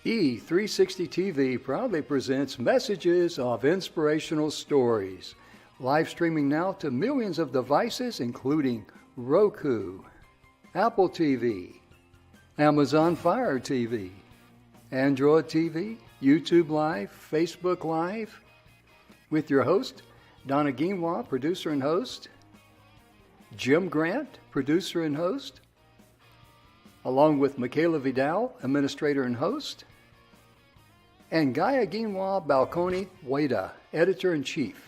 E360 TV proudly presents messages of inspirational stories. Live streaming now to millions of devices, including Roku, Apple TV, Amazon Fire TV, Android TV, YouTube Live, Facebook Live, with your host, Donna Guimwa, producer and host, Jim Grant, producer and host, along with Michaela Vidal, administrator and host, and Gaia Guimwa Balconi Wada, editor-in-chief.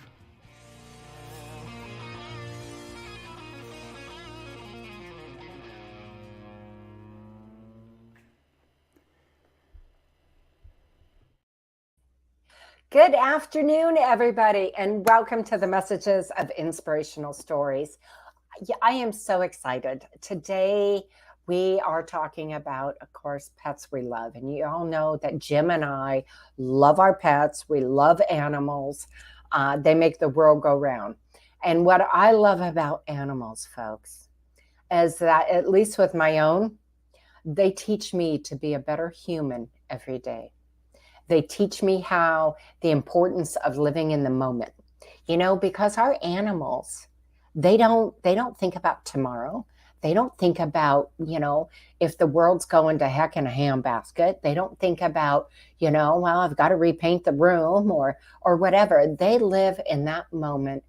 Good afternoon, everybody, and welcome to the Messages of Inspirational Stories. I am so excited. Today, we are talking about, of course, pets we love. And you all know that Jim and I love our pets. We love animals. They make the world go round. And what I love about animals, folks, is that, at least with my own, they teach me to be a better human every day. They teach me how the importance of living in the moment, because our animals, they don't think about tomorrow. They don't think about, if the world's going to heck in a handbasket. They don't think about, well, I've got to repaint the room or whatever. They live in that moment,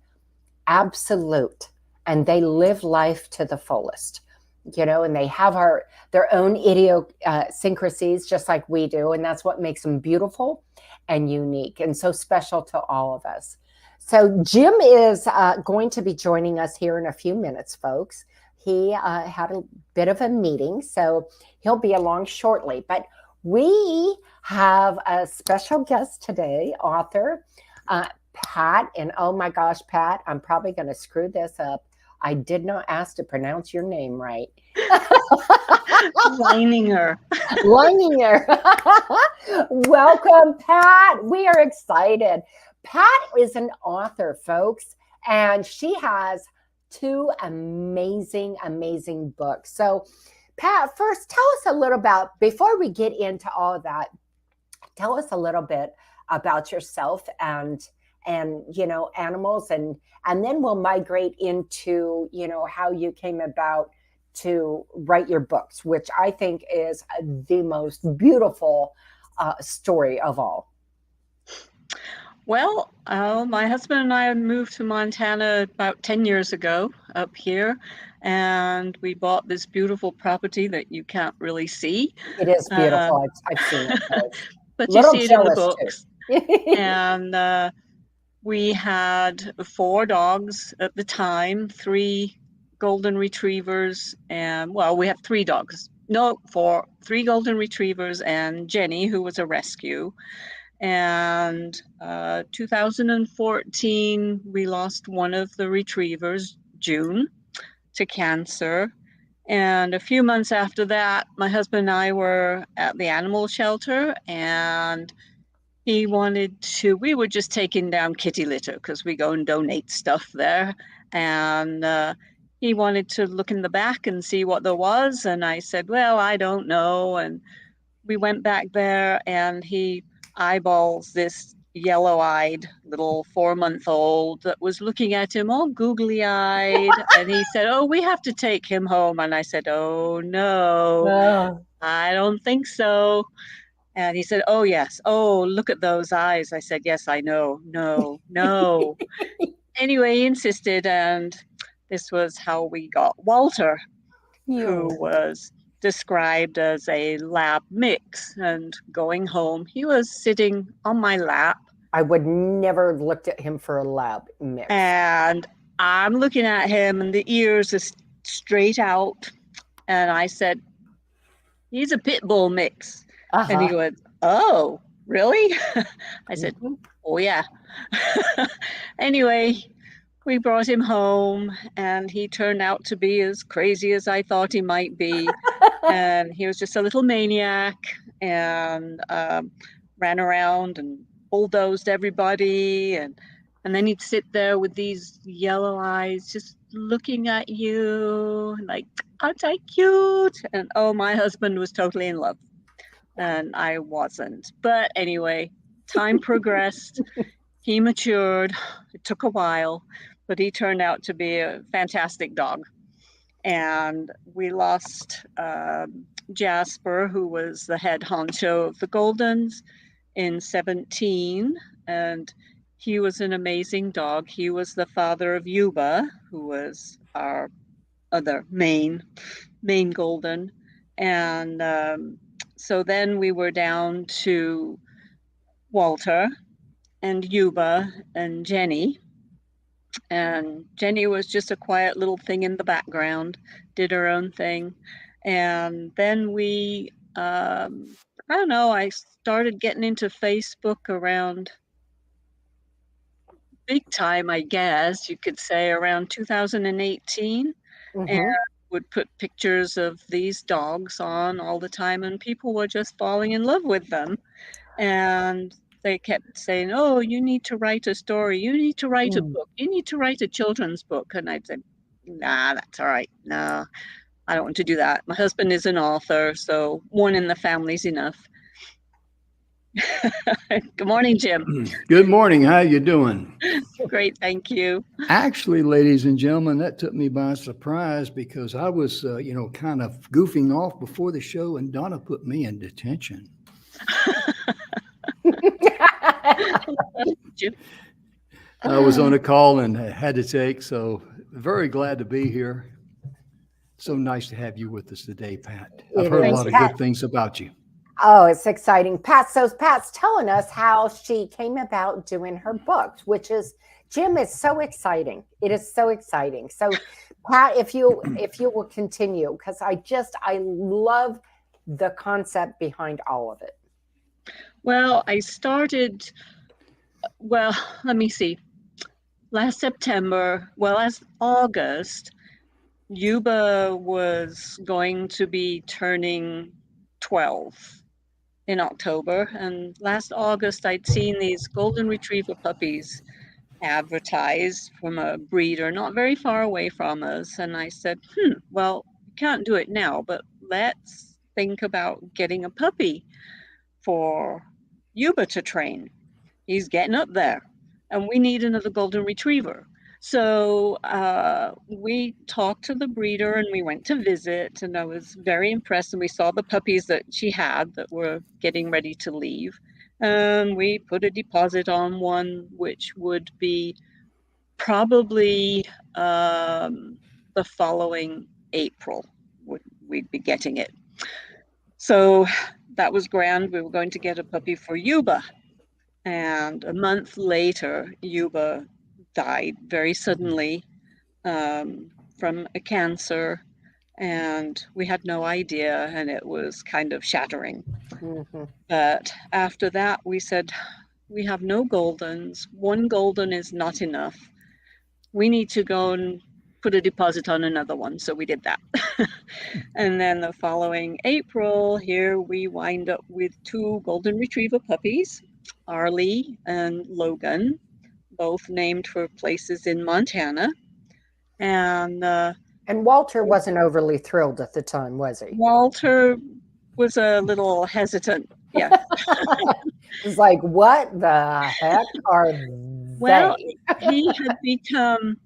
absolute, and they live life to the fullest. And they have their own idiosyncrasies just like we do. And that's what makes them beautiful and unique and so special to all of us. So Jim is going to be joining us here in a few minutes, folks. He had a bit of a meeting, so he'll be along shortly. But we have a special guest today, author Pat. And oh my gosh, Pat, I'm probably going to screw this up. I did not ask to pronounce your name right. Leininger. Leininger. Welcome, Pat. We are excited. Pat is an author, folks, and she has two amazing, amazing books. So, Pat, first, tell us a little about, before we get into all of that, tell us a little bit about yourself and animals, and then we'll migrate into, how you came about to write your books, which I think is the most beautiful story of all. Well, my husband and I moved to Montana about 10 years ago up here, and we bought this beautiful property that you can't really see. It is beautiful. I've seen it. But you see it in the books. And we had 4 dogs at the time, 3 golden retrievers, and we have 3 dogs. No, 4, 3 golden retrievers and Jenny, who was a rescue. And 2014, we lost one of the retrievers, June, to cancer. And a few months after that, my husband and I were at the animal shelter, and we were just taking down kitty litter because we go and donate stuff there. And he wanted to look in the back and see what there was. And I said, well, I don't know. And we went back there, and he eyeballs this yellow-eyed little 4-month-old that was looking at him all googly-eyed. And he said, oh, we have to take him home. And I said, oh, no, I don't think so. And he said, oh, yes. Oh, look at those eyes. I said, yes, I know. No. Anyway, he insisted, and this was how we got Walter, who was described as a lab mix. And going home, he was sitting on my lap. I would never have looked at him for a lab mix. And I'm looking at him, and the ears are straight out. And I said, he's a pit bull mix. Uh-huh. And he went, oh, really? I said, oh, yeah. Anyway, we brought him home, and he turned out to be as crazy as I thought he might be. And he was just a little maniac, and ran around and bulldozed everybody. And then he'd sit there with these yellow eyes just looking at you like, aren't I cute? And oh, my husband was totally in love. and I wasn't. But anyway, time progressed. He matured. It took a while, but he turned out to be a fantastic dog. And we lost Jasper, who was the head honcho of the Goldens, in 17. And he was an amazing dog. He was the father of Yuba, who was our other main Golden. And so then we were down to Walter and Yuba and Jenny. And Jenny was just a quiet little thing in the background, did her own thing. And then we, I don't know, I started getting into Facebook around big time, I guess you could say, around 2018. And would put pictures of these dogs on all the time, and people were just falling in love with them. And they kept saying, oh, you need to write a story. You need to write a book. You need to write a children's book. And I'd say, nah, that's all right. No, I don't want to do that. My husband is an author, so one in the family's enough. Good morning, Jim. Good morning. How you doing? Great, thank you. Actually, ladies and gentlemen, that took me by surprise because I was, kind of goofing off before the show, and Donna put me in detention. Jim. I was on a call and had to take, so very glad to be here. So nice to have you with us today, Pat. I've heard a lot of good things about you. Oh, it's exciting. Pat's telling us how she came about doing her books, which is, Jim, is so exciting. It is so exciting. So Pat, if you will continue, because I love the concept behind all of it. Well, I started, let me see. Last August, Yuba was going to be turning 12 in October. And last August, I'd seen these golden retriever puppies advertised from a breeder not very far away from us. And I said, well, we can't do it now, but let's think about getting a puppy for Yuba to train. He's getting up there, and we need another golden retriever. So we talked to the breeder and we went to visit, and I was very impressed. And we saw the puppies that she had that were getting ready to leave. And we put a deposit on one, which would be probably the following April, we'd be getting it. So that was grand. We were going to get a puppy for Yuba. And a month later, Yuba died very suddenly from a cancer, and we had no idea, and it was kind of shattering. But after that, we said, we have no Goldens. One Golden is not enough. We need to go and put a deposit on another one. So we did that. And then the following April, here we wind up with 2 golden retriever puppies, Arlie and Logan, both named for places in Montana. And Walter wasn't overly thrilled at the time, was he? Walter was a little hesitant. Yes. It's like, what the heck are they? Well, he had become,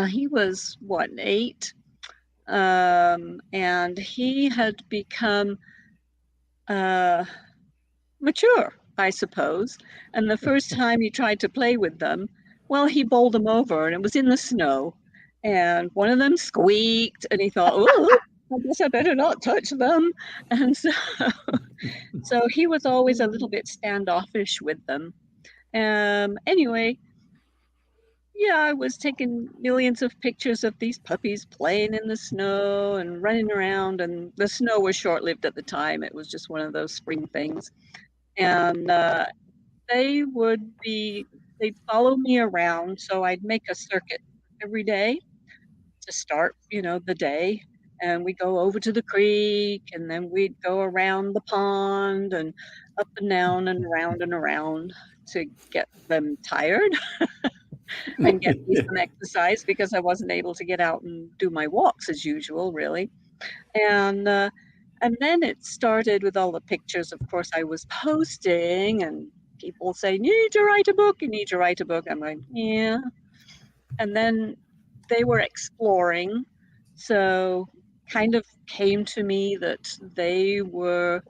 he was 8, and he had become mature, I suppose. And the first time he tried to play with them, he bowled them over, and it was in the snow. And one of them squeaked, and he thought, oh, I guess I better not touch them. And so he was always a little bit standoffish with them. Anyway, I was taking millions of pictures of these puppies playing in the snow and running around, and the snow was short-lived at the time. It was just one of those spring things. And they'd follow me around, so I'd make a circuit every day to start, the day. And we'd go over to the creek, and then we'd go around the pond and up and down and around to get them tired and get me some exercise, because I wasn't able to get out and do my walks as usual, really. And And then it started with all the pictures, of course, I was posting, and people saying, you need to write a book, you need to write a book. I'm like, yeah. And then they were exploring. So kind of came to me that they were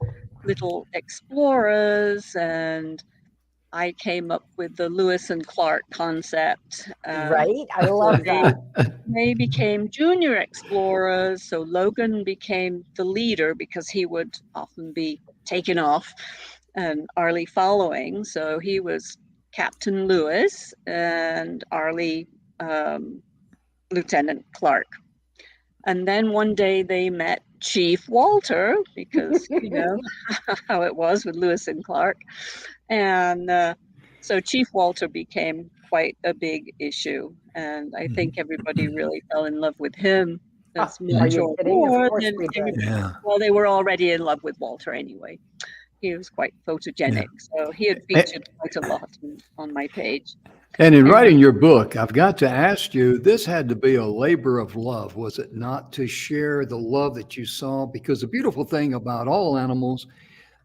little explorers, and I came up with the Lewis and Clark concept. Right? I So love that. they became junior explorers. So Logan became the leader because he would often be taken off and Arlie following. So he was Captain Lewis and Arlie Lieutenant Clark. And then one day they met Chief Walter, because you know how it was with Lewis and Clark. And so Chief Walter became quite a big issue. And I think everybody really fell in love with him as Are much you or kidding? Of more course than we did. anybody. Yeah. Well, they were already in love with Walter anyway. He was quite photogenic. So he had featured quite a lot on my page. And in writing your book, I've got to ask you, this had to be a labor of love, was it not, to share the love that you saw? Because the beautiful thing about all animals,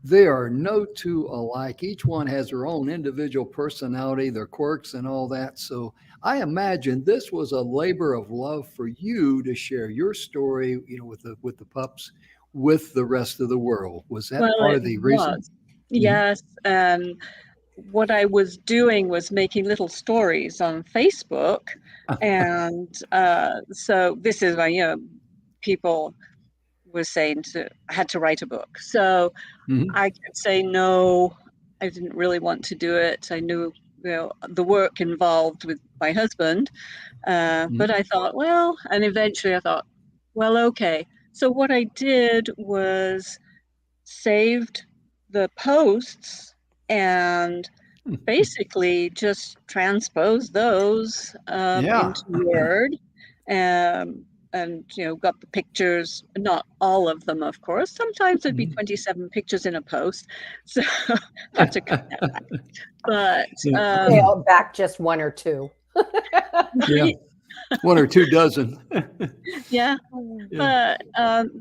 they are no two alike. Each one has their own individual personality, their quirks and all that. So I imagine this was a labor of love for you to share your story, with the pups, with the rest of the world. Was that Well, part it of the reason? was. Yes. And what I was doing was making little stories on Facebook. And so this is why, people were saying I had to write a book. So Mhm. I could say no, I didn't really want to do it. I knew, the work involved with my husband. But I thought, well, and eventually I thought, well, okay. So what I did was saved the posts and basically just transpose those Yeah. into Word, um, and got the pictures. Not all of them, of course. Sometimes there'd be 27 pictures in a post, so had to cut that back. But Yeah. Scale back just one or two. Yeah. One or two dozen. yeah, Yeah.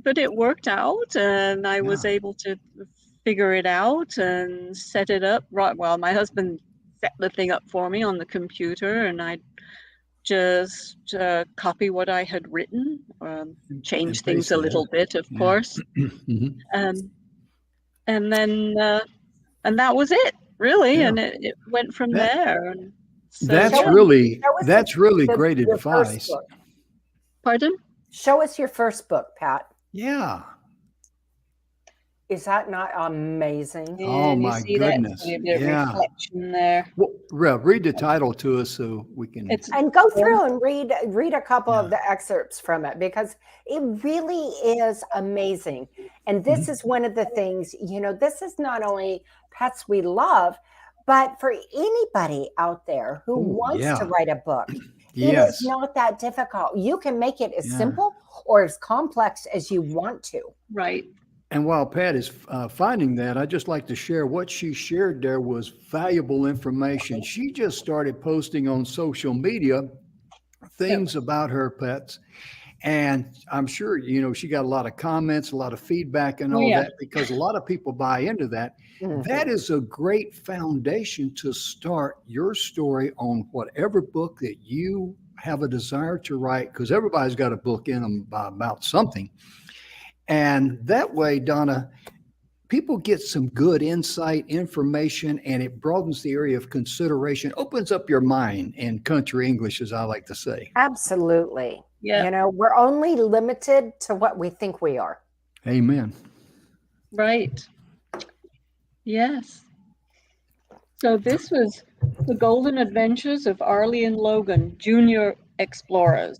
but it worked out, and I was Yeah. able to figure it out and set it up. Right, well, my husband set the thing up for me on the computer, and I just copy what I had written, change And things paste a it, huh? little bit, of Yeah. course, Mhm. um, and then and that was it, really, Yeah. and it went from That there. And so, that's Show us, yeah, really show us that's really great your first advice. book. pardon? Show us your first book, Pat. Yeah. Is that not amazing? Oh And you my see that? It's goodness. got a bit of Yeah. reflection there. Well, read the title to us so we can. It's And go well, through and read a couple Yeah. of the excerpts from it, because it really is amazing. And this Mhm. is one of the things, this is not only pets we love, but for anybody out there who Oh, wants to yeah. write a book. It is Yes. not that difficult. You can make it as Yeah. simple or as complex as you want to. right. And while Pat is finding that, I'd just like to share what she shared there was valuable information. She just started posting on social media Yep. things about her pets. And I'm sure, she got a lot of comments, a lot of feedback and Oh, all yeah. that, because a lot of people buy into that. That Mhm. is a great foundation to start your story on whatever book that you have a desire to write, because everybody's got a book in them about something. And that way, Donna, people get some good insight, information, and it broadens the area of consideration, opens up your mind in country English, as I like to say. Absolutely. Yeah. We're only limited to what we think we are. Amen. Right. Yes. So this was The Golden Adventures of Arlie and Logan, Junior Explorers.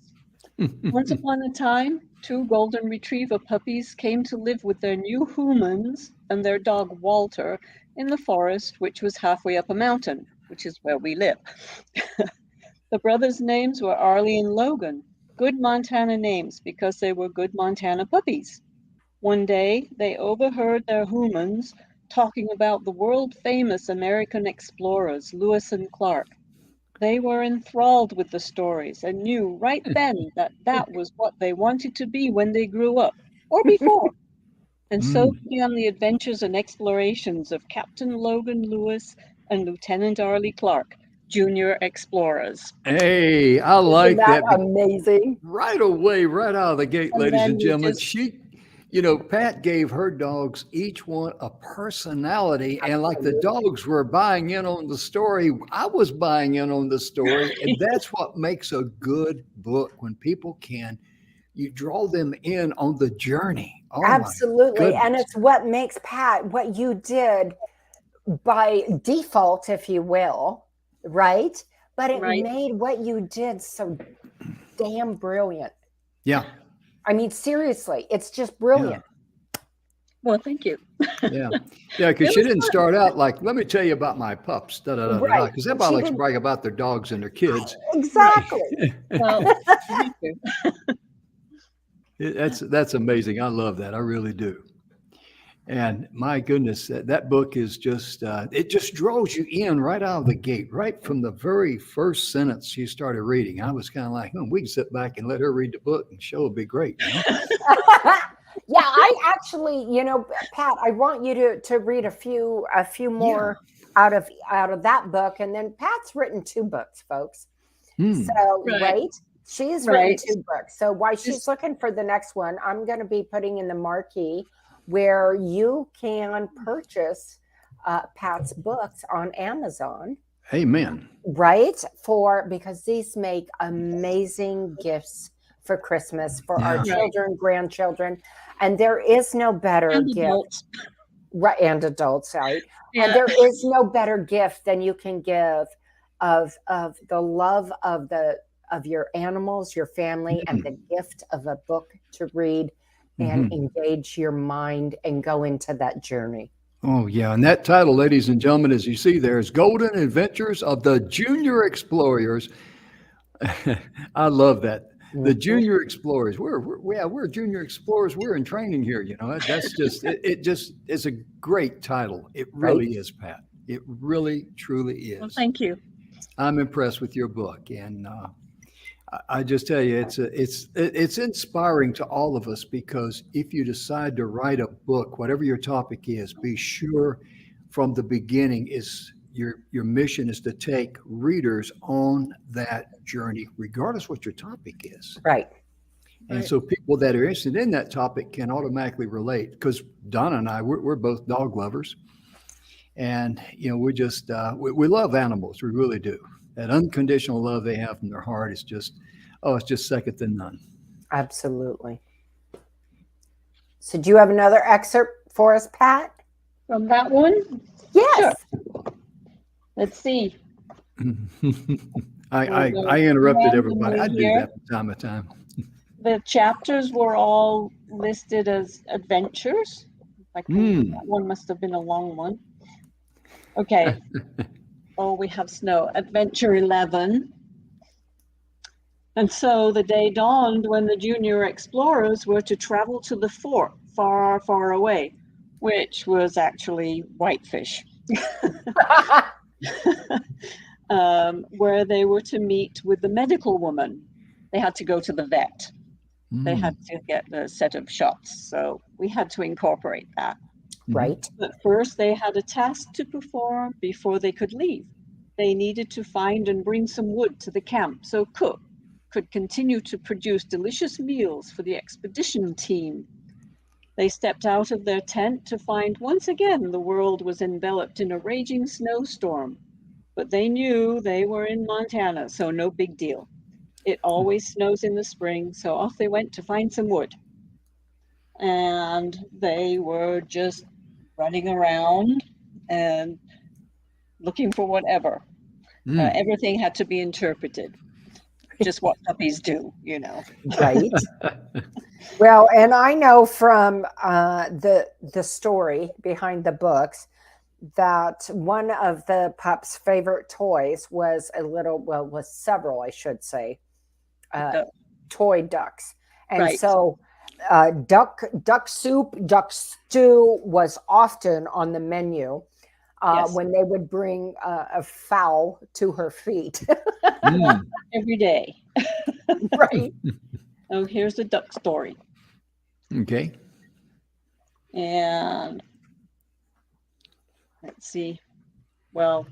Once upon a time, two golden retriever puppies came to live with their new humans and their dog Walter in the forest, which was halfway up a mountain, which is where we live. The brothers' names were Arlie and Logan, good Montana names because they were good Montana puppies. One day, they overheard their humans talking about the world-famous American explorers, Lewis and Clark. They were enthralled with the stories and knew right then that that was what they wanted to be when they grew up, or before. And so began the adventures and explorations of Captain Logan Lewis and Lieutenant Arlie Clark, junior explorers. Hey, I Isn't like that that. amazing? Right away, right out of the gate, And ladies then and we gentlemen. just- Pat gave her dogs each one a personality. And like the Absolutely. dogs were buying in on the story, I was buying in on the story. And that's what makes a good book when people you draw them in on the journey. Oh, Absolutely. my And goodness. it's what makes Pat, what you did by default, if you will, right? But it Right. made what you did so damn brilliant. Yeah. I mean, seriously, it's just brilliant. Well, thank you. Yeah. Yeah. Because It she was didn't fun. start out like, let me tell you about my pups. Right. Because everybody She likes to didn't- brag about their dogs and their kids. Exactly. Well, thank you. That's amazing. I love that. I really do. And my goodness, that book is just, it just draws you in right out of the gate, right from the very first sentence you started reading. I was kind of like, we can sit back and let her read the book and show will be great. Yeah, I actually, Pat, I want you to read a few more out of that book. And then Pat's written 2 books, folks. So, right. She's written 2 books. So while she's looking for the next one, I'm going to be putting in the marquee where you can purchase Pat's books on Amazon. Amen. Right? Because these make amazing gifts for Christmas for our children, grandchildren. And there is no better gift. Adults. Right, and adults, right? Yeah. And there is no better gift than you can give of the love of your animals, your family, and the gift of a book to read and engage your mind and go into that journey. Oh, yeah. And that title, ladies and gentlemen, as you see there, is Golden Adventures of the Junior Explorers. I love that. The Junior Explorers. We're Junior Explorers. We're in training here. That's just, it's a great title. It really is, Pat. It really, truly is. Well, thank you. I'm impressed with your book. And I just tell you, it's inspiring to all of us, because if you decide to write a book, whatever your topic is, be sure from the beginning is your mission is to take readers on that journey, regardless what your topic is. Right. And so people that are interested in that topic can automatically relate, because Donna and I, we're both dog lovers. And, we just, we love animals. We really do. That unconditional love they have from their heart is just, it's just second to none. Absolutely. So do you have another excerpt for us, Pat? From that one? Yes. Sure. Let's see. I interrupted everybody. I do that from time to time. The chapters were all listed as adventures. That one must have been a long one. Okay. We have snow. Adventure 11. And so the day dawned when the junior explorers were to travel to the fort far, far away, which was actually Whitefish, where they were to meet with the medical woman. They had to go to the vet. They had to get a set of shots. So we had to incorporate that. Right. But first, they had a task to perform before they could leave. They needed to find and bring some wood to the camp so Cook could continue to produce delicious meals for the expedition team. They stepped out of their tent to find once again the world was enveloped in a raging snowstorm. But they knew they were in Montana, so no big deal. It always snows in the spring, so off they went to find some wood. And they were just running around and looking for whatever. Everything had to be interpreted. Just what puppies do, Right. Well, and I know from the story behind the books that one of the pup's favorite toys was was several, I should say, toy ducks. And so duck soup, duck stew was often on the menu when they would bring a fowl to her feet. Every day. Right. Oh, here's the duck story. Okay. And let's see. Well,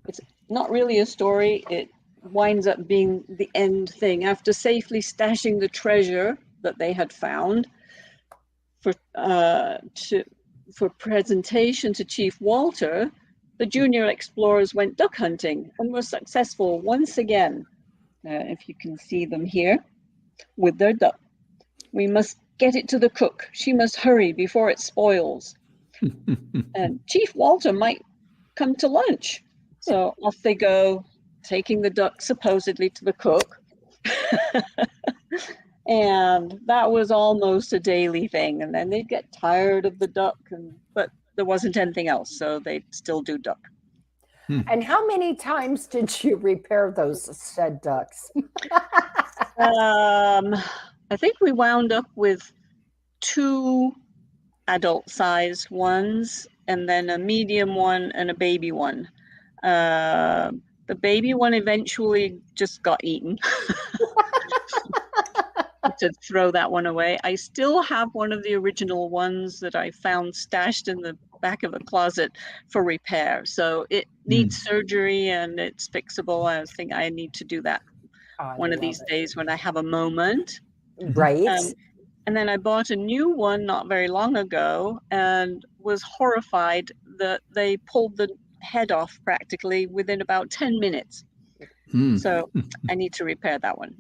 it's not really a story. It winds up being the end thing. After safely stashing the treasure that they had found for presentation to Chief Walter, the junior explorers went duck hunting and were successful once again. If you can see them here with their duck. We must get it to the cook. She must hurry before it spoils. And Chief Walter might come to lunch. So off they go, taking the duck supposedly to the cook. And that was almost a daily thing. And then they'd get tired of the duck, but there wasn't anything else, so they'd still do duck. And how many times did you repair those said ducks? I think we wound up with 2 adult-sized ones, and then a medium one and a baby one. The baby one eventually just got eaten. To throw that one away. I still have one of the original ones that I found stashed in the back of a closet for repair. So it needs surgery and it's fixable. I think I need to do that one of these days when I have a moment. Right. And then I bought a new one not very long ago and was horrified that they pulled the head off practically within about 10 minutes. So I need to repair that one.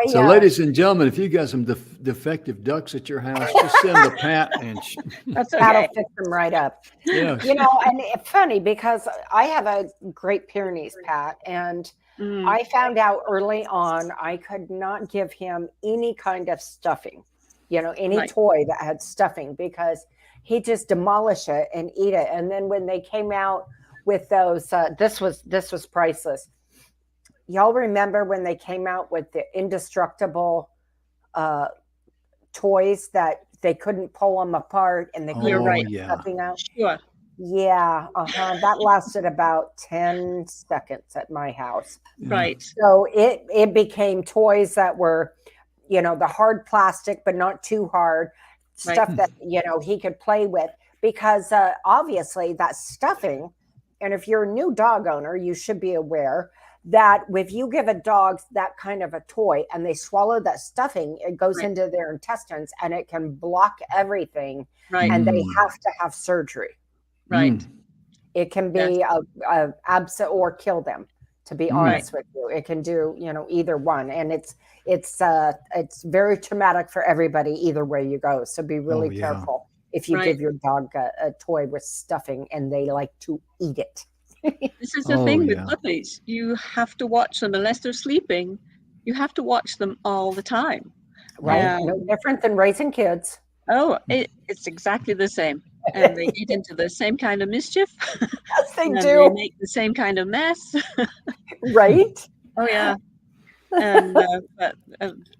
So ladies and gentlemen, if you got some defective ducks at your house, just send a Pat and That's okay. That'll fix them right up. yeah. You know, and it's funny because I have a Great Pyrenees, Pat, and I found out early on I could not give him any kind of stuffing, you know, any toy that had stuffing, because he just demolish it and eat it. And then when they came out with those, this was priceless. Y'all remember when they came out with the indestructible toys that they couldn't pull them apart and they couldn't get stuffing out? Sure. Yeah, that lasted about 10 seconds at my house. Right. So it became toys that were, you know, the hard plastic, but not too hard, stuff that, you know, he could play with, because obviously that stuffing, and if you're a new dog owner, you should be aware that if you give a dog that kind of a toy and they swallow that stuffing, it goes into their intestines and it can block everything. Right. And they have to have surgery. Right. It can be a absent or kill them, to be honest with you. It can do, you know, either one. And it's very traumatic for everybody either way you go. So be really careful if you give your dog a toy with stuffing and they like to eat it. This is the thing with puppies. You have to watch them unless they're sleeping. You have to watch them all the time. Right. No different than raising kids. Oh, it's exactly the same. And they get into the same kind of mischief. Yes, they do. They make the same kind of mess. Right. Oh, yeah. And but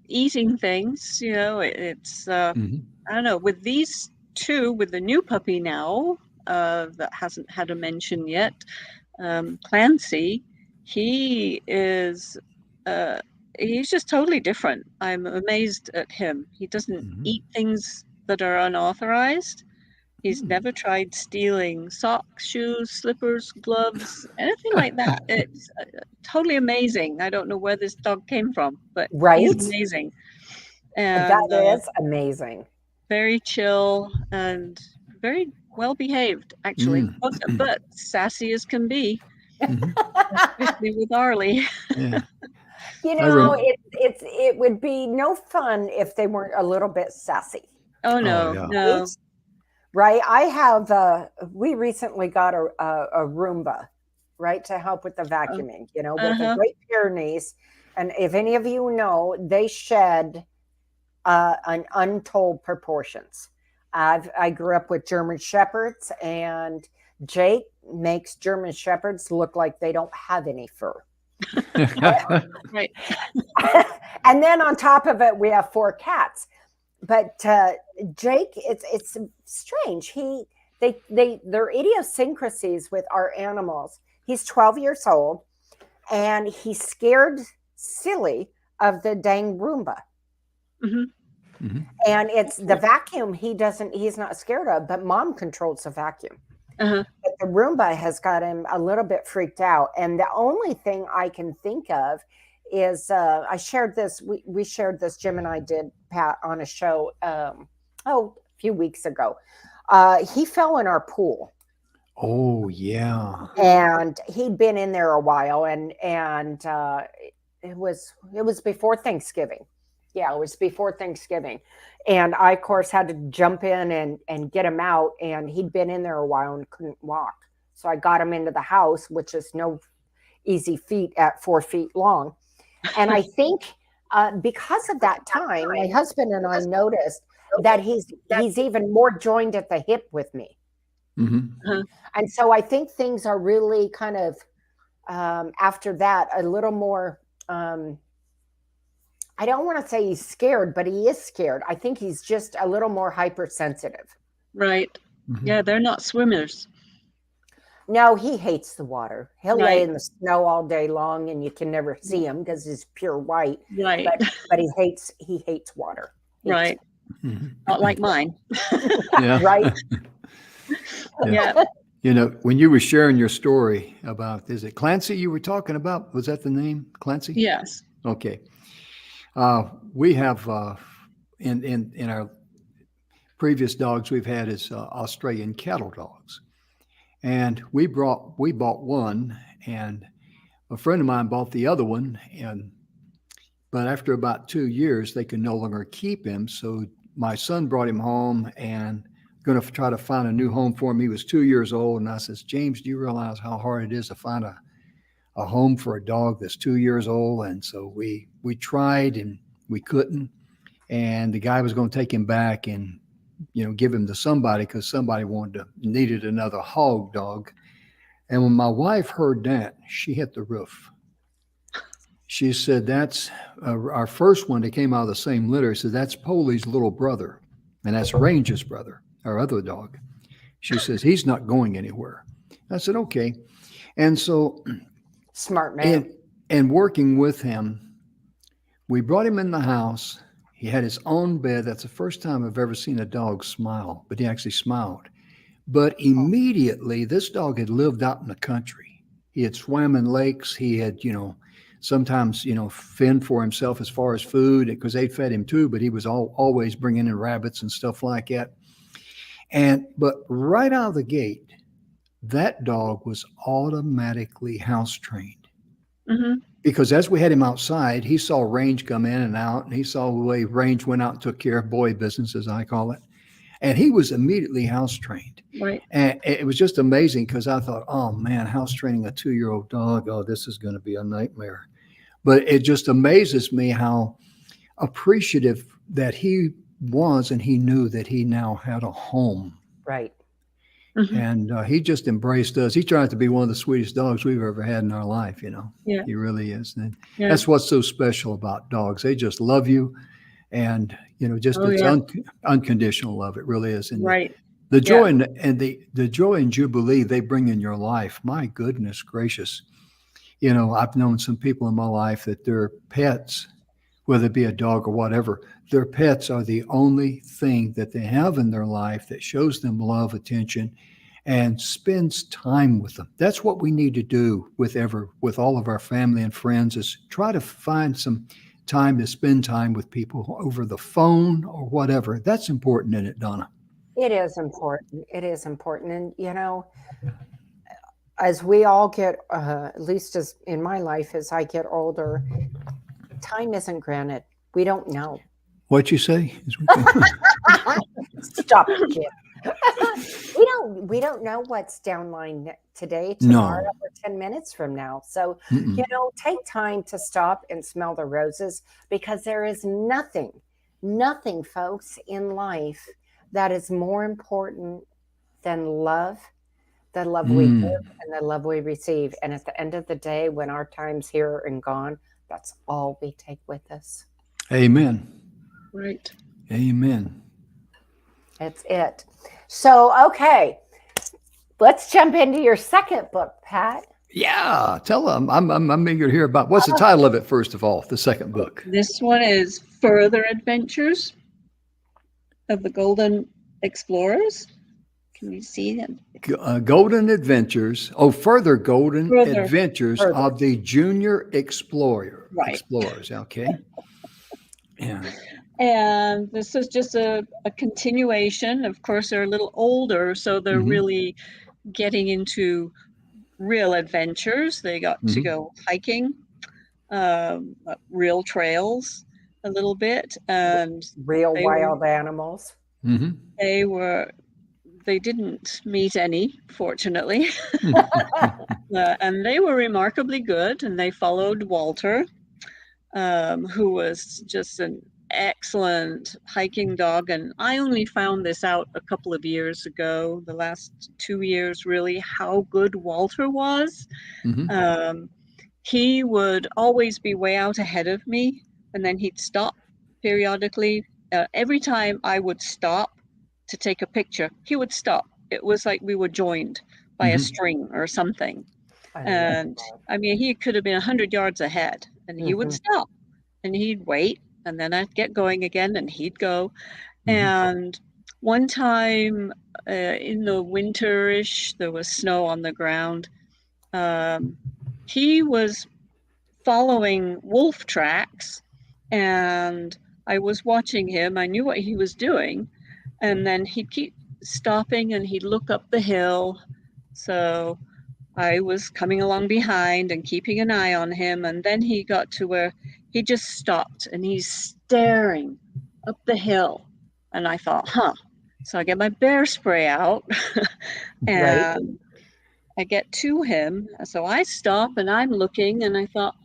eating things, you know, it's, I don't know, with these 2, with the new puppy now, that hasn't had a mention yet, Clancy, he is he's just totally different. I'm amazed at him. He doesn't eat things that are unauthorized. He's never tried stealing socks, shoes, slippers, gloves, anything like that. It's totally amazing. I don't know where this dog came from, but he's amazing. And that is amazing. Very chill and very well behaved, actually, but sassy as can be, especially with Arlie. You know, it would be no fun if they weren't a little bit sassy. Oh no, no. Right. I have. We recently got a Roomba, right, to help with the vacuuming. You know, with the Great Pyrenees, and if any of you know, they shed an untold proportions. I grew up with German Shepherds, and Jake makes German Shepherds look like they don't have any fur. Right. And then on top of it, we have 4 cats. But Jake, it's strange. Their idiosyncrasies with our animals. He's 12 years old, and he's scared silly of the dang Roomba. And it's the vacuum he's not scared of, but mom controls the vacuum. But the Roomba has got him a little bit freaked out. And the only thing I can think of is I shared this. We shared this. Jim and I did, Pat, on a show a few weeks ago. He fell in our pool. Oh yeah. And he'd been in there a while, and it was before Thanksgiving. Yeah, it was before Thanksgiving. And I, of course, had to jump in and get him out. And he'd been in there a while and couldn't walk. So I got him into the house, which is no easy feat at 4 feet long. And I think because of that time, my husband and I noticed that he's even more joined at the hip with me. And so I think things are really kind of, after that, a little more, I don't want to say he's scared, but he is scared. I think he's just a little more hypersensitive. Right. Yeah, they're not swimmers. No, he hates the water. He'll lay in the snow all day long, and you can never see him because he's pure white. Right. But he hates water. Right. Not like mine. Yeah. Right. Yeah. You know, when you were sharing your story about, is it Clancy you were talking about? Was that the name, Clancy? Yes. Okay. We have in our previous dogs we've had is Australian cattle dogs, and we bought one, and a friend of mine bought the other one, but after about 2 years they could no longer keep him, so my son brought him home and going to try to find a new home for him. He was 2 years old, and I says, James, do you realize how hard it is to find a home for a dog that's 2 years old? And so we tried and we couldn't, and the guy was going to take him back and give him to somebody because somebody needed another hog dog. And when my wife heard that, she hit the roof. She said, that's our first one that came out of the same litter. Said that's Polly's little brother, and that's Range's brother, our other dog. She says, he's not going anywhere. I said, okay. And so smart man. And working with him, we brought him in the house. He had his own bed. That's the first time I've ever seen a dog smile, but he actually smiled. But immediately, this dog had lived out in the country. He had swam in lakes. He had, sometimes, fend for himself as far as food, because they fed him too, but he was always bringing in rabbits and stuff like that. But right out of the gate, that dog was automatically house trained. Because as we had him outside, he saw Range come in and out, and he saw the way Range went out and took care of boy business, as I call it. And he was immediately house trained. Right. And it was just amazing because I thought, oh man, house training a 2-year-old dog, oh, this is going to be a nightmare. But it just amazes me how appreciative that he was, and he knew that he now had a home. Right. And he just embraced us. He tried to be one of the sweetest dogs we've ever had in our life, Yeah. He really is. And that's what's so special about dogs. They just love you, and unconditional love. It really is. And the joy and the joy and jubilee they bring in your life. My goodness gracious. I've known some people in my life that their pets, whether it be a dog or whatever, their pets are the only thing that they have in their life that shows them love, attention, and spends time with them. That's what we need to do with all of our family and friends, is try to find some time to spend time with people over the phone or whatever. That's important, isn't it, Donna? It is important. It is important. And, as we all get, at least as in my life, as I get older, time isn't granted. We don't know. What'd you say? Stop it, Jim. We don't know what's downline today, tomorrow, or 10 minutes from now. So, take time to stop and smell the roses, because there is nothing, folks, in life that is more important than love, the love we give and the love we receive. And at the end of the day, when our time's here and gone, that's all we take with us. Amen. Right. Amen. That's it. So, okay, let's jump into your second book, Pat. Yeah, tell them. I'm eager to hear about. What's the title of it, first of all, the second book? This one is Further Adventures. of the Golden Explorers. Can you see them? Golden Adventures. Oh, further Golden Further. Adventures Further. of the Junior Right. Explorers. Okay. Yeah. And this is just a continuation. Of course, they're a little older, so they're really getting into real adventures. They got to go hiking, real trails a little bit, and Real they wild animals. they didn't meet any, fortunately. And they were remarkably good, and they followed Walter, who was just an excellent hiking dog. And I only found this out a couple of years ago, the last 2 years, really, how good Walter was. He would always be way out ahead of me, and then he'd stop periodically. Every time I would stop to take a picture, he would stop. It was like we were joined by a string or something. And I mean, he could have been 100 yards ahead, and he would stop, and he'd wait, and then I'd get going again, and he'd go. And one time in the winterish, there was snow on the ground. He was following wolf tracks, and I was watching him. I knew what he was doing, and then he'd keep stopping, and he'd look up the hill. So I was coming along behind and keeping an eye on him, and then he got to where he just stopped, and he's staring up the hill, and I thought, so I get my bear spray out and I get to him. So I stop, and I'm looking, and I thought,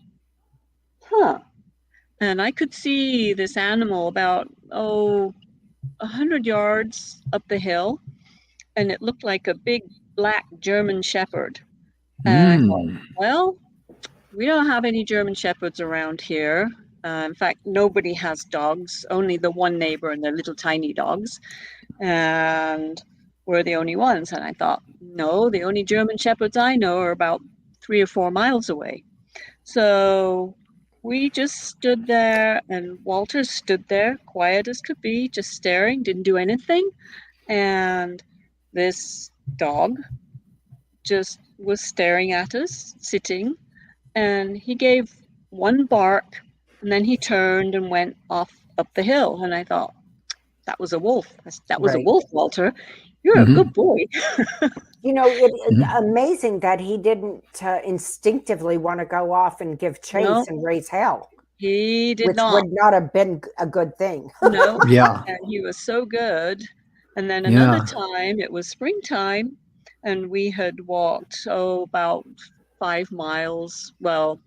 and I could see this animal about 100 yards up the hill, and it looked like a big black German Shepherd. And I thought, well, we don't have any German Shepherds around here. In fact, nobody has dogs, only the one neighbor and their little tiny dogs. And we're the only ones. And I thought, no, the only German Shepherds I know are about 3 or 4 miles away. So we just stood there, and Walter stood there, quiet as could be, just staring, didn't do anything. And this dog just was staring at us, sitting, and he gave one bark, and then he turned and went off up the hill. And I thought, that was a wolf. That was a wolf, Walter. You're a good boy. You know, it's amazing that he didn't instinctively want to go off and give chase and raise hell. He did not. Which would not have been a good thing. No. Yeah. And he was so good. And then another time, it was springtime, and we had walked, about 5 miles. Well,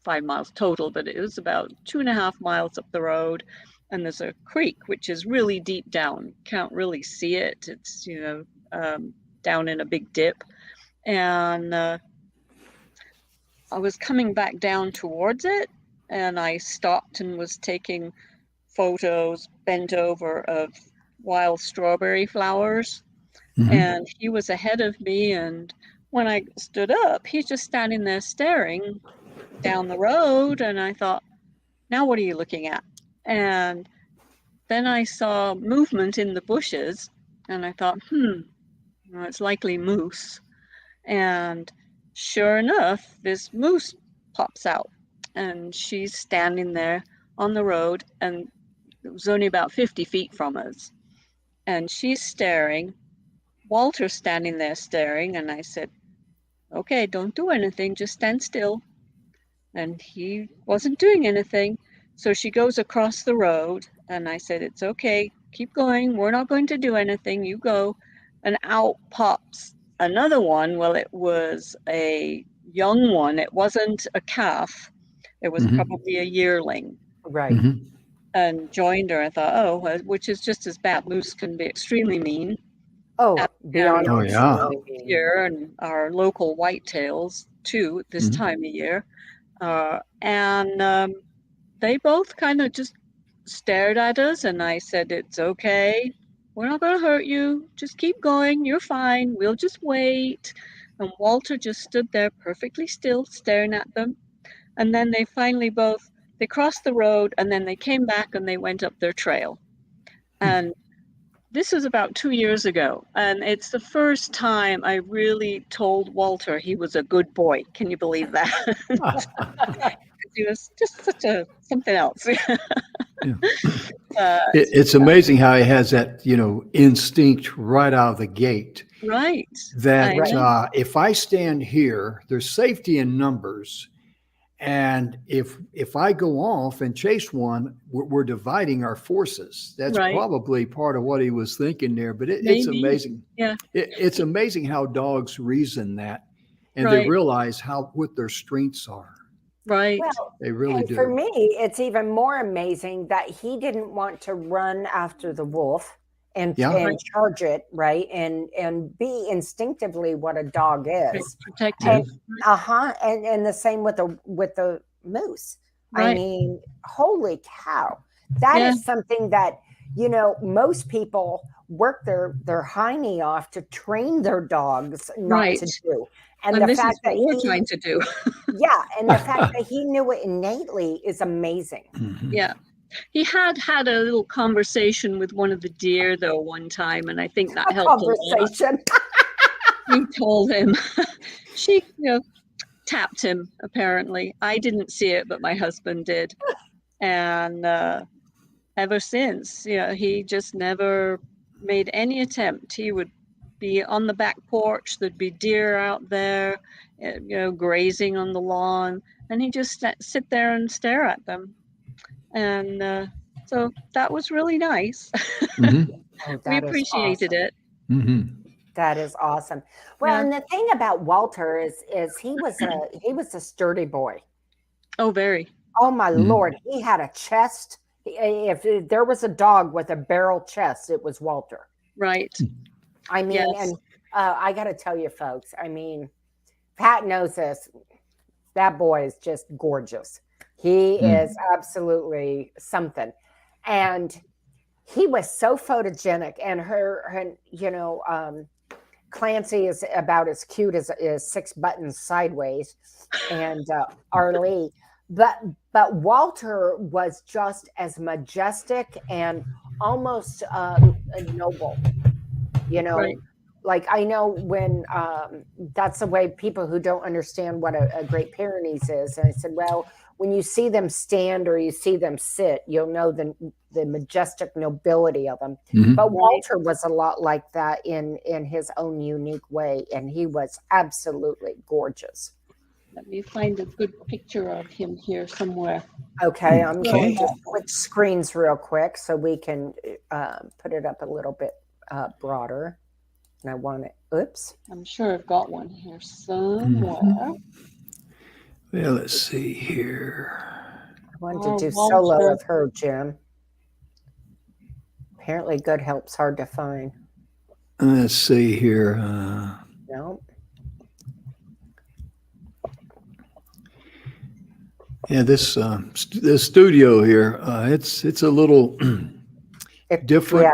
5 miles total, but it was about 2.5 miles up the road. And there's a creek, which is really deep down. Can't really see it. It's, down in a big dip. And I was coming back down towards it, and I stopped and was taking photos bent over of wild strawberry flowers. And he was ahead of me, and when I stood up, he's just standing there staring down the road, and I thought, now what are you looking at? And then I saw movement in the bushes, and I thought, it's likely moose. And sure enough, this moose pops out, and she's standing there on the road, and it was only about 50 feet from us. And she's staring. Walter's standing there staring, and I said, okay, don't do anything, just stand still. And he wasn't doing anything. So she goes across the road, and I said, it's okay, keep going, we're not going to do anything, you go. And out pops another one. Well, it was a young one. It wasn't a calf. It was probably a yearling. Right. And joined her. I thought, which is just as bad. Moose can be extremely mean. Beyond here, and our local whitetails too at this time of year. And they both kind of just stared at us, and I said, it's okay, we're not going to hurt you, just keep going, you're fine, we'll just wait. And Walter just stood there perfectly still, staring at them. And then they finally they crossed the road, and then they came back and they went up their trail. And This was about 2 years ago, and it's the first time I really told Walter he was a good boy. Can you believe that? He was just something else. Yeah. But, It's amazing how he has that, instinct right out of the gate. right. That I know. if I stand here, there's safety in numbers, and if I go off and chase one, we're dividing our forces. That's Right. probably part of what he was thinking there. But it's Maybe. amazing. Yeah. It's amazing how dogs reason that, and they Right. realize what their strengths are. Right. Well, They really and for do. me, it's even more amazing that he didn't want to run after the wolf and Yeah. and charge it, right? And be instinctively what a dog is. Protective. And and the same with the moose. I Right. mean, holy cow. That Yeah. is something that, most people work their hiney off to train their dogs not Right. to do. And And the this is fact that what we're trying to do. yeah, and the fact that he knew it innately is amazing. Mhm. Yeah. He had a little conversation with one of the deer, though, one time, and I think that A helped a lot. conversation. She told him, she, tapped him, apparently. I didn't see it, but my husband did. And ever since, he just never made any attempt. He would be on the back porch, there'd be deer out there, grazing on the lawn, and he'd just sit there and stare at them. And so that was really nice. Mhm. Oh, We that is appreciated awesome. it. Mhm. That is awesome. Well, Yeah. and the thing about Walter is he was a sturdy boy. Oh, very. Oh my Mhm. Lord, he had a chest. If there was a dog with a barrel chest, it was Walter. Right. I mean, Yes. and I got to tell you, folks. I mean, Pat knows this. That boy is just gorgeous. He Mm. is absolutely something, and he was so photogenic. And Clancy is about as cute as Six Buttons Sideways, and Arlie. But Walter was just as majestic and almost noble. Right. Like I know when that's the way people who don't understand what a Great Pyrenees is. And I said, well, when you see them stand or you see them sit, you'll know the majestic nobility of them. Mhm. But Walter was a lot like that in his own unique way, and he was absolutely gorgeous. Let me find a good picture of him here somewhere. Okay, I'm going Okay. to switch screens real quick so we can put it up a little bit broader. And I want it. Oops. I'm sure I've got one here somewhere. Well, let's see here. I wanted to do Walter. solo of her, Jim. Apparently, good help's hard to find. Let's see here. No. Yeah, this studio here, it's a little different.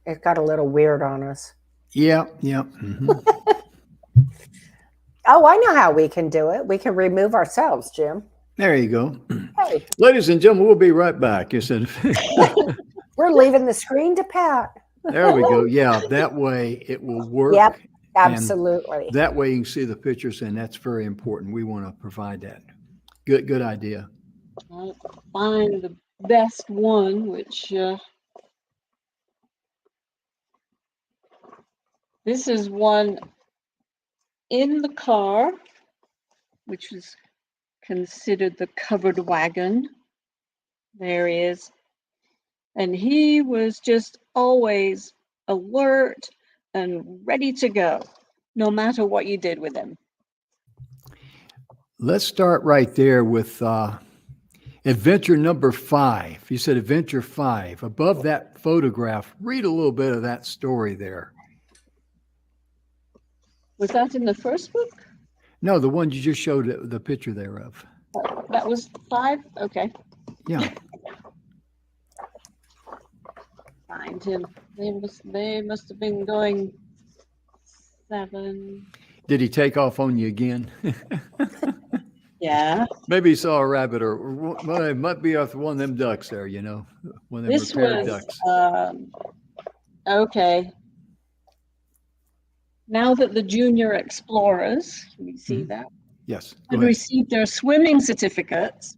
Yeah, it got a little weird on us. Yeah. Mhm. Oh, I know how we can do it. We can remove ourselves, Jim. There you go. Hey, Ladies and gentlemen, we'll be right back. You said, we're leaving the screen to Pat. there we go. Yeah, that way it will work. Yep, and absolutely. That way you can see the pictures, and that's very important. We want to provide that. Good idea. I'll find the best one, which this is one in the car, which was considered the covered wagon. There he is. And he was just always alert and ready to go, no matter what you did with him. Let's start right there with adventure number 5. You said adventure 5. Above that photograph, read a little bit of that story there. Was that in the first book? No, the one you just showed the picture thereof. That was 5? Okay. Yeah. Find him. They must have been going 7. Did he take off on you again? Yeah. Maybe he saw a rabbit, or well, it might be off one of them ducks there, one of them This repaired was ducks. Okay. Now that the junior explorers, can you see that, Yes, go had ahead. received their swimming certificates,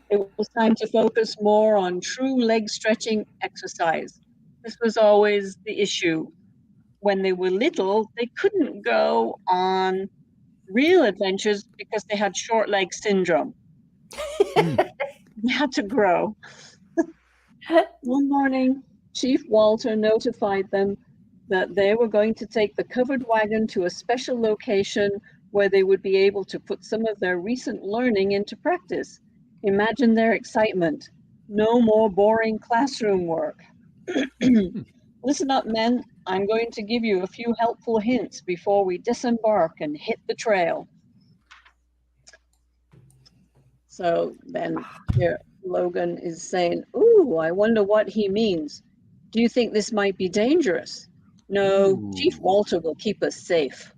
it was time to focus more on true leg stretching exercise. This was always the issue. When they were little, they couldn't go on real adventures because they had short leg syndrome. Mm. They had to grow. One morning, Chief Walter notified them that they were going to take the covered wagon to a special location where they would be able to put some of their recent learning into practice. Imagine their excitement. No more boring classroom work. Listen up, men. I'm going to give you a few helpful hints before we disembark and hit the trail. So then here Logan is saying, "Ooh, I wonder what he means. Do you think this might be dangerous?" No, Chief Ooh. Walter will keep us safe.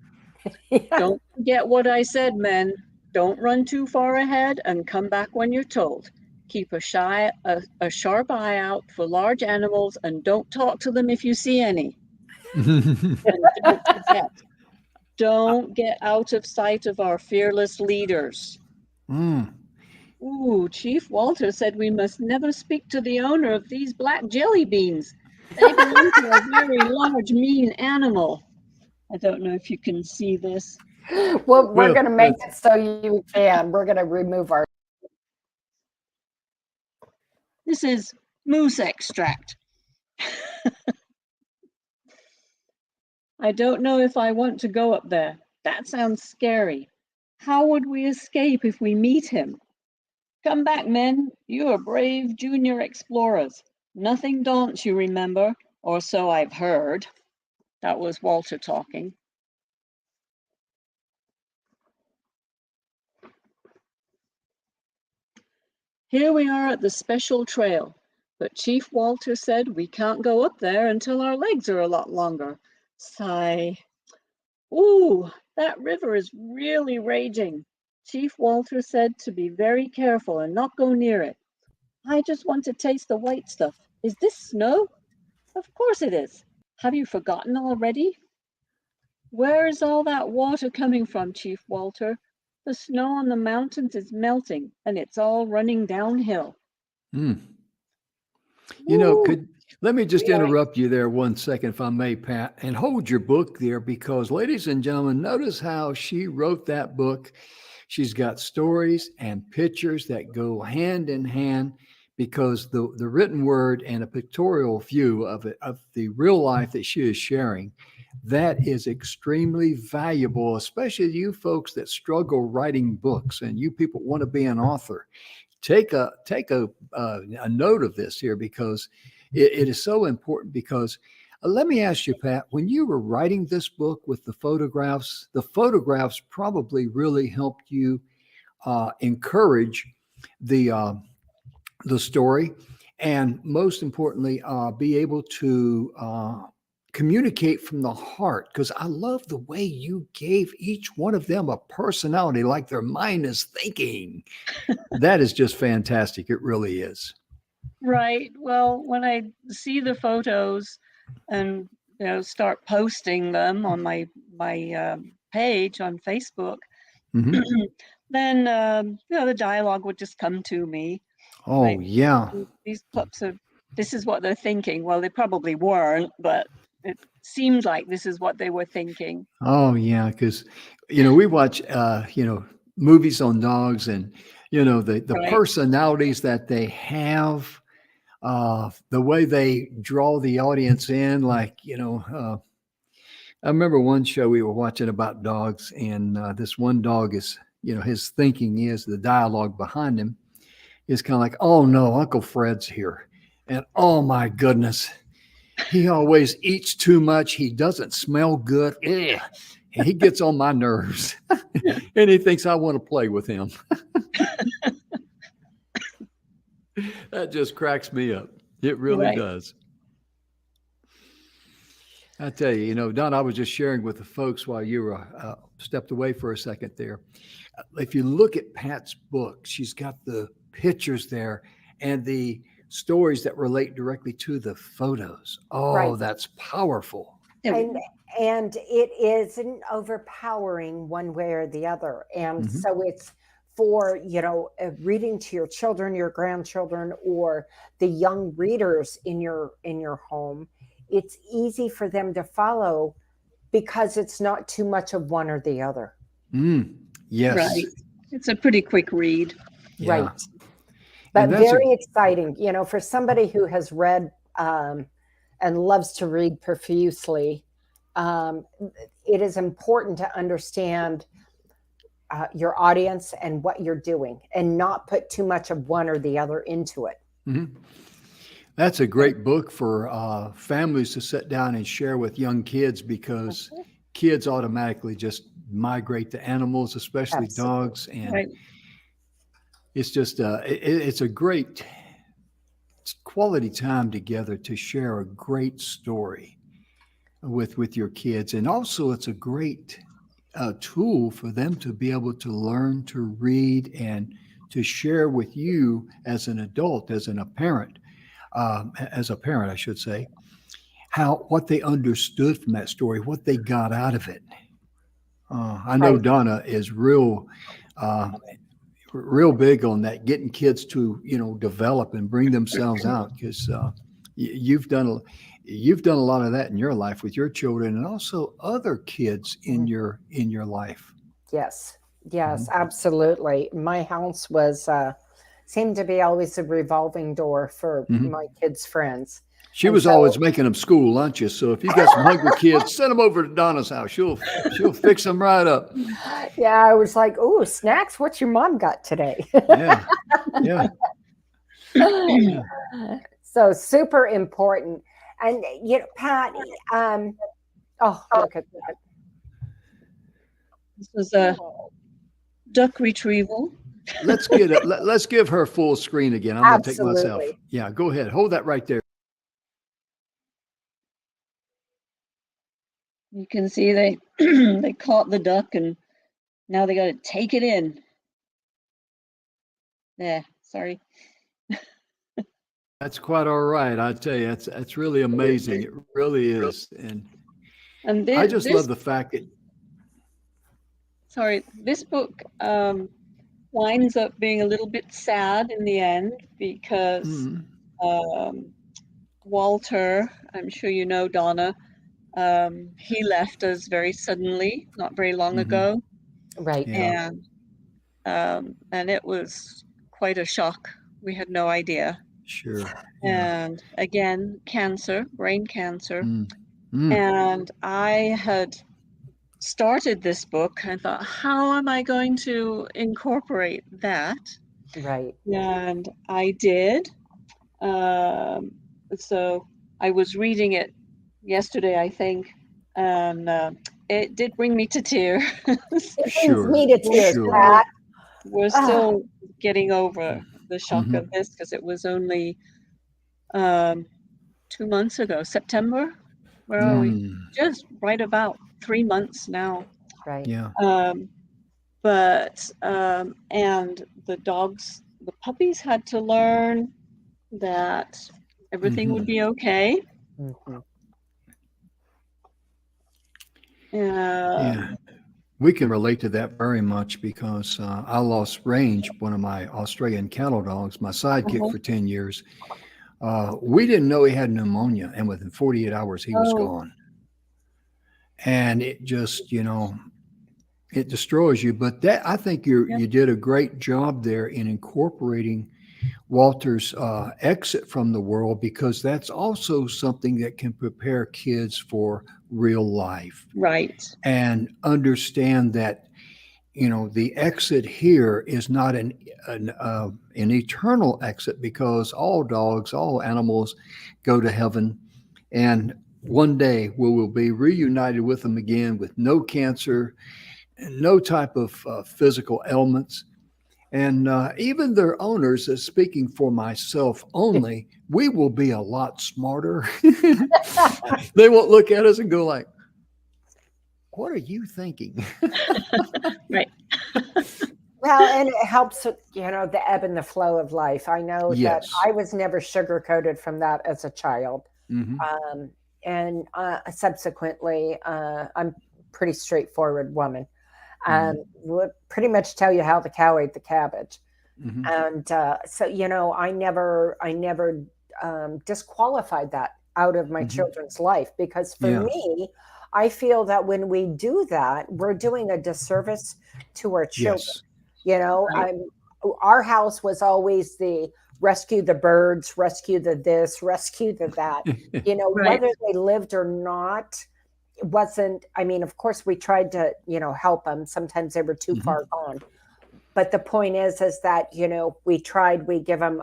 Yeah. Don't forget what I said, men. Don't run too far ahead and come back when you're told. Keep a sharp eye out for large animals and don't talk to them if you see any. And don't forget, don't get out of sight of our fearless leaders. Mm. Ooh, Chief Walter said we must never speak to the owner of these black jelly beans. They belong to a very large, mean animal. I don't know if you can see this. Well, we're Well, going to make it so you can. We're going to remove our. This is moose extract. I don't know if I want to go up there. That sounds scary. How would we escape if we meet him? Come back, men. You are brave junior explorers. Nothing daunts you, remember, or so I've heard. That was Walter talking. Here we are at the special trail, but Chief Walter said we can't go up there until our legs are a lot longer. Sigh. Ooh, that river is really raging. Chief Walter said to be very careful and not go near it. I just want to taste the white stuff. Is this snow? Of course it is. Have you forgotten already? Where is all that water coming from, Chief Walter? The snow on the mountains is melting and it's all running downhill. mm. Ooh, Let me just really? interrupt you there 1 second, if I may, Pat, and hold your book there because, ladies and gentlemen, notice how she wrote that book. She's got stories and pictures that go hand in hand because the written word and a pictorial view of it, of the real life that she is sharing, that is extremely valuable, especially you folks that struggle writing books and you people want to be an author. Take a note of this here because it is so important. Because let me ask you, Pat, when you were writing this book with the photographs probably really helped you encourage the uh, the story, and most importantly, be able to communicate from the heart. Because I love the way you gave each one of them a personality, like their mind is thinking. That is just fantastic. It really is. Right. Well, when I see the photos and start posting them on my page on Facebook, Hmm. then the dialogue would just come to me. Oh Like yeah. these pups are. This is what they're thinking. Well, they probably weren't, but it seemed like this is what they were thinking. Oh yeah. Because we watch movies on dogs, and the Right. personalities that they have, the way they draw the audience in. Like I remember one show we were watching about dogs, and this one dog is, his thinking is the dialogue behind him is kind of like, oh no, Uncle Fred's here. And oh my goodness, he always eats too much. He doesn't smell good. Ugh. And he gets on my nerves. And he thinks I want to play with him. That just cracks me up. It really Right. does. I tell you, Don, I was just sharing with the folks while you were stepped away for a second there. If you look at Pat's book, she's got the pictures there and the stories that relate directly to the photos. Oh, Right. that's powerful. And it isn't overpowering one way or the other. And Mhm. so it's for, reading to your children, your grandchildren, or the young readers in your home. It's easy for them to follow because it's not too much of one or the other. Yes. Right. It's a pretty quick read. Yeah. Right. And But that's very exciting, for somebody who has read and loves to read profusely. It is important to understand your audience and what you're doing, and not put too much of one or the other into it. Mhm. That's a great book for families to sit down and share with young kids, because kids automatically just migrate to animals, especially Absolutely. dogs. And Right. it's just it's a great quality time together to share a great story with your kids. And also it's a great tool for them to be able to learn to read and to share with you as an adult, as a parent, I should say, what they understood from that story, what they got out of it. I know Right. Donna is uh, real big on that, getting kids to develop and bring themselves out, because you've done a lot of that in your life with your children, and also other kids in your life. Yes. Yes, Mhm. absolutely. My house was seemed to be always a revolving door for Mhm. my kids' friends. She And was so, always making them school lunches, so if you got some hungry kids, send them over to Donna's house. She'll fix them right up. yeah, I was like, "Ooh, snacks, what's your mom got today?" Yeah, yeah, yeah. So super important. And Pat, oh, look at that. This was a duck retrieval. Let's give her full screen again. I'm going to take myself. Absolutely. Yeah, go ahead. Hold that right there. You can see they they caught the duck, and now they got to take it in. Yeah, sorry. That's quite all right. I tell you, that's really amazing. It really is. And And I just love this the fact that this book winds up being a little bit sad in the end, because mm, Walter, I'm sure you know Donna, he left us very suddenly, not very long ago, Right. yeah, and it was quite a shock. We had no idea. sure. Yeah. And again, cancer, brain cancer. Mm, mm, And I had started this book. I thought, how am I going to incorporate that? Right. And I did. Um, so I was reading it yesterday, I think, and it did bring me to tears. It brings sure. me to tears, Pat. We're Ah, still getting over the shock of Mhm. this, because it was only 2 months ago, September. Where are yeah. we? Mm, Just right about 3 months now. Right. yeah. And the puppies had to learn that everything would Mhm. be okay. Mhm. Yeah. Um, We can relate to that very much, because I lost Range, one of my Australian cattle dogs, my sidekick uh-huh. for 10 years. We didn't know he had pneumonia, and within 48 hours, he was Oh, gone. And it just, it destroys you. But that, I think yeah, you did a great job there in incorporating Walter's exit from the world, because that's also something that can prepare kids for real life right, and understand that the exit here is not an eternal exit, because all dogs, all animals go to heaven, and one day we will be reunited with them again with no cancer and no type of physical ailments. And even their owners, speaking for myself only, we will be a lot smarter. They won't look at us and go like, "What are you thinking?" right. Well, and it helps with, the ebb and the flow of life. I know that Yes. I was never sugar-coated from that as a child. Hmm. Um, and subsequently, I'm pretty straightforward woman. Hmm. Would pretty much tell you how the cow ate the cabbage. Hmm. And so, I never disqualified that out of my Hmm. children's life, because for Yeah. me, I feel that when we do that, we're doing a disservice to our children. Yes. Right. I'm Our house was always the rescue the birds, rescue the this, rescue the that. Right. Whether they lived or not, it wasn't. I mean, of course, we tried to help them. Sometimes they were too Hmm. far gone, but the point is that we tried. We give them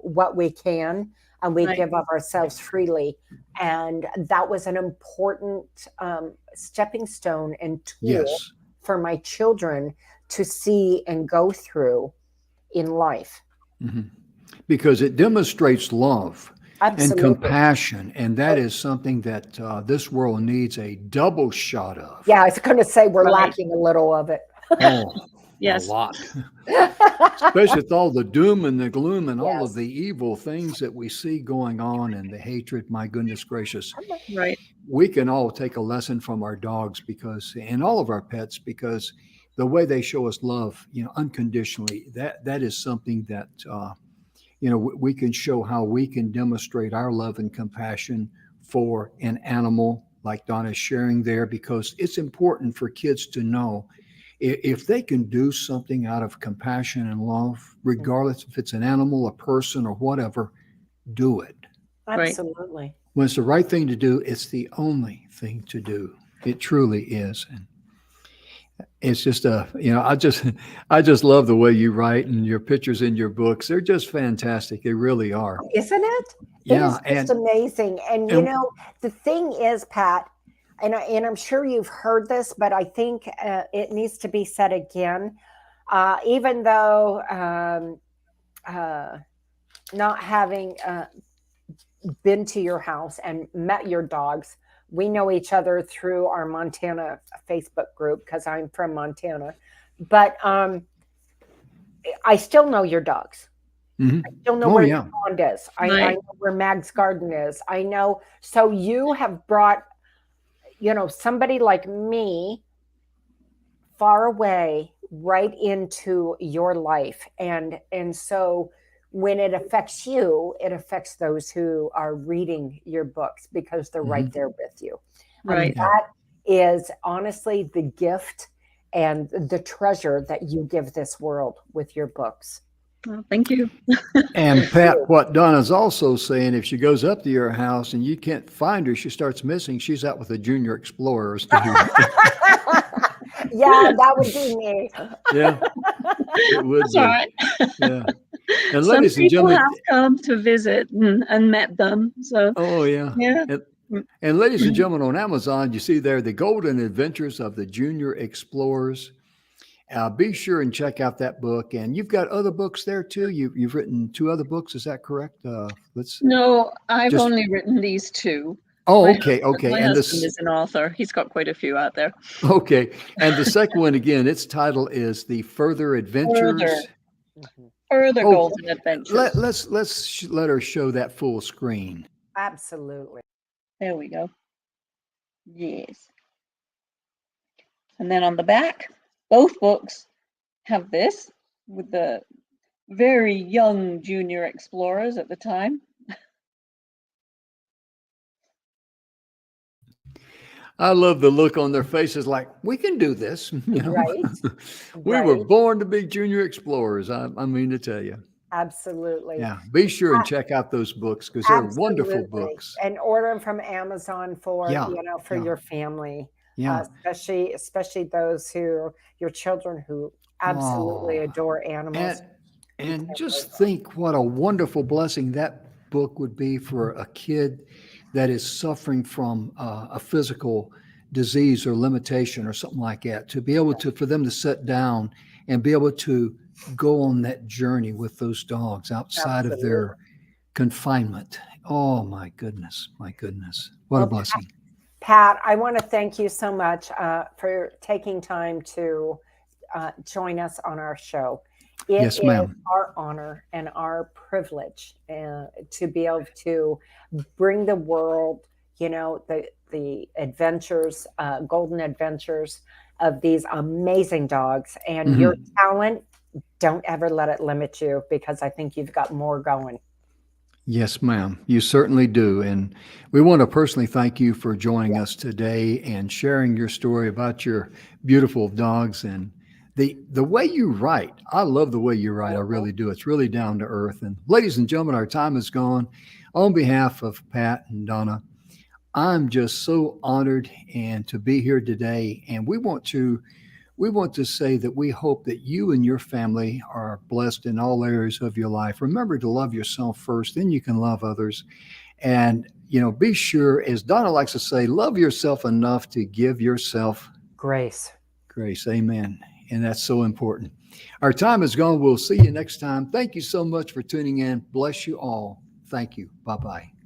what we can, and we Right. give of ourselves freely, and that was an important stepping stone and tool Yes. for my children to see and go through in life. Hmm. Because it demonstrates love and Absolutely. compassion, and that Oh, is something that this world needs a double shot of. yeah, I was going to say we're Right. lacking a little of it. Oh, a Yes. lot. Especially with all the doom and the gloom and all of Yes. the evil things that we see going on and the hatred. My goodness gracious. Right. We can all take a lesson from our dogs because, and all of our pets, because the way they show us love, unconditionally, that is something that, we can show how we can demonstrate our love and compassion for an animal like Donna's sharing there, because it's important for kids to know if they can do something out of compassion and love, regardless if it's an animal, a person, or whatever, do it. Right. Absolutely. When it's the right thing to do, it's the only thing to do. It truly is. And it's just I just love the way you write and your pictures in your books. They're just fantastic. They really are. Isn't it? It Yeah. is just amazing. And And the thing is, Pat, and I'm sure you've heard this, but I think it needs to be said again. Even though uh, not having been to your house and met your dogs, we know each other through our Montana Facebook group because I'm from Montana. But I still know your dogs. mhm. Don't know Oh where your yeah. pond is. I Right. know where Mag's garden is. I know. So you have brought, somebody like me far away right into your life. And so when it affects you, it affects those who are reading your books because they're right Hmm. there with you. And Right. Yeah. that is honestly the gift and the treasure that you give this world with your books. Well, thank you. And Thank Pat, you. what Donna's also saying, if she goes up to your house and you can't find her, she starts missing. She's out with the junior explorers, dude. Yeah, that would be me. Yeah, it would That's all be. right. Yeah. And Some ladies and people gentlemen, have come to visit and met them. So oh yeah. yeah. And, and ladies and gentlemen, on Amazon, you see there the Golden Adventures of the Junior Explorers. Be sure and check out that book. And you've got other books there too. You've written two other books. Is that correct? Let's No, I've just. only written these two. Oh, My okay, husband, okay. my And husband this. is an author. He's got quite a few out there. Okay. And the second one again, its title is The Further Further, Adventures. Mhm. further Oh, golden adventures. let's let her show that full screen. Absolutely. There we go. Yes. And then on the back, both books have this with the very young junior explorers at the time. I love the look on their faces like, we can do this. Right. We were Right. born to be junior explorers. I mean to tell you. Absolutely. Yeah. Be sure and check out those books because they're wonderful Absolutely. books. And order them from Amazon for, Yeah. for Yeah. your family, Yeah. especially those your children who absolutely Oh. adore And animals. You and can't just blame them. think what a wonderful blessing that book would be for a kid that is suffering from a physical disease or limitation or something like that, to be able to for them to sit down and be able to go on that journey with those dogs outside of Absolutely. their confinement. Oh my goodness, what a Well, blessing. Pat, I want to thank you so much for taking time to join us on our show. It Yes, is ma'am. our honor and our privilege to be able to bring the world, the adventures, golden adventures of these amazing dogs. And your talent, don't ever let it limit you, because I think you've got more going. Yes, ma'am. You certainly do. And we want to personally thank you for joining us today and sharing your story about your beautiful dogs and the way you write. I love the way you write. I really do. It's really down to earth. And ladies and gentlemen, our time is gone. On behalf of Pat and Donna, I'm just so honored and to be here today. And we want to say that we hope that you and your family are blessed in all areas of your life. Remember to love yourself first, then you can love others. And, be sure, as Donna likes to say, love yourself enough to give yourself Grace. grace. Amen. And that's so important. Our time is gone. We'll see you next time. Thank you so much for tuning in. Bless you all. Thank you. Bye-bye.